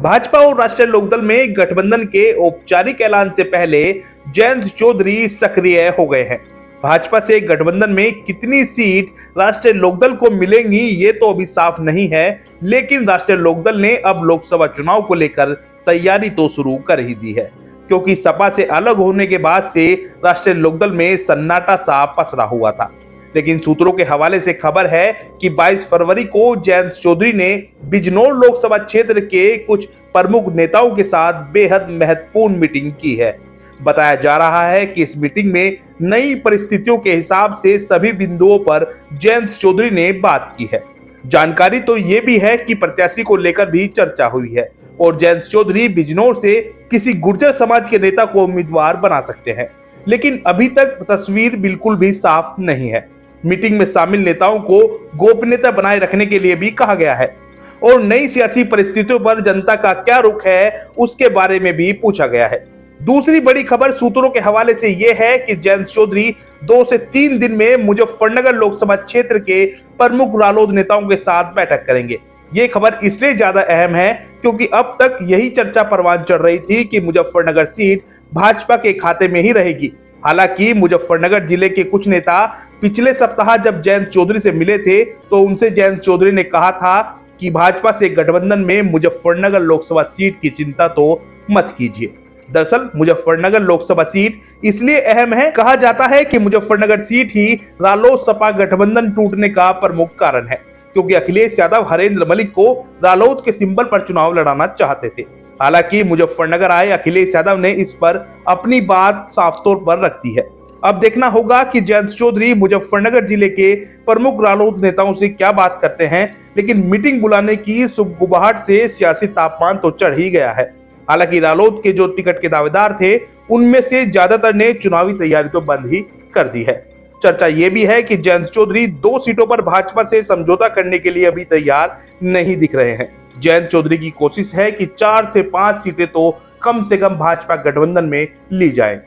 भाजपा और राष्ट्रीय लोकदल में गठबंधन के औपचारिक ऐलान से पहले जयंत चौधरी सक्रिय हो गए हैं। भाजपा से गठबंधन में कितनी सीट राष्ट्रीय लोकदल को मिलेंगी ये तो अभी साफ नहीं है, लेकिन राष्ट्रीय लोकदल ने अब लोकसभा चुनाव को लेकर तैयारी तो शुरू कर ही दी है, क्योंकि सपा से अलग होने के बाद से राष्ट्रीय लोकदल में सन्नाटा सा पसरा हुआ था। लेकिन सूत्रों के हवाले से खबर है कि 22 फरवरी को जयंत चौधरी ने बिजनौर लोकसभा क्षेत्र के कुछ प्रमुख नेताओं के साथ बेहद महत्वपूर्ण मीटिंग की है। बताया जा रहा है कि इस मीटिंग में नई परिस्थितियों के हिसाब से सभी बिंदुओं पर जयंत चौधरी ने बात की है। जानकारी तो ये भी है कि प्रत्याशी को लेकर भी चर्चा हुई है और जयंत चौधरी बिजनौर से किसी गुर्जर समाज के नेता को उम्मीदवार बना सकते हैं, लेकिन अभी तक तस्वीर बिल्कुल भी साफ नहीं है। मीटिंग में शामिल नेताओं को गोपनीयता बनाए रखने के लिए भी कहा गया है और नई सियासी परिस्थितियों पर जनता का क्या रुख है उसके बारे में भी पूछा गया है। दूसरी बड़ी खबर सूत्रों के हवाले से यह है कि जयंत चौधरी 2 से 3 दिन में मुजफ्फरनगर लोकसभा क्षेत्र के प्रमुख रालोद नेताओं के साथ बैठक करेंगे। ये खबर इसलिए ज्यादा अहम है क्योंकि अब तक यही चर्चा परवान चढ़ रही थी कि मुजफ्फरनगर सीट भाजपा के खाते में ही रहेगी। हालांकि मुजफ्फरनगर जिले के कुछ नेता पिछले सप्ताह जब जयंत चौधरी से मिले थे तो उनसे जयंत चौधरी ने कहा था कि भाजपा से गठबंधन में मुजफ्फरनगर लोकसभा सीट की चिंता तो मत कीजिए। दरअसल मुजफ्फरनगर लोकसभा सीट इसलिए अहम है, कहा जाता है कि मुजफ्फरनगर सीट ही रालोद सपा गठबंधन टूटने का प्रमुख कारण है, क्योंकि अखिलेश यादव हरेंद्र मलिक को रालोद के सिंबल पर चुनाव लड़ाना चाहते थे। हालांकि मुजफ्फरनगर आए अखिलेश यादव ने इस पर अपनी बात साफ तौर पर रख दी है। अब देखना होगा कि जयंत चौधरी मुजफ्फरनगर जिले के प्रमुख रालोद नेताओं से क्या बात करते हैं, लेकिन मीटिंग बुलाने की सुगबुगाहट से सियासी तापमान तो चढ़ ही गया है। हालांकि रालोद के जो टिकट के दावेदार थे उनमें से ज्यादातर ने चुनावी तैयारी तो बंद ही कर दी है। चर्चा यह भी है कि जयंत चौधरी 2 सीटों पर भाजपा से समझौता करने के लिए अभी तैयार नहीं दिख रहे हैं। जयंत चौधरी की कोशिश है कि 4 से 5 सीटें तो कम से कम भाजपा गठबंधन में ली जाए।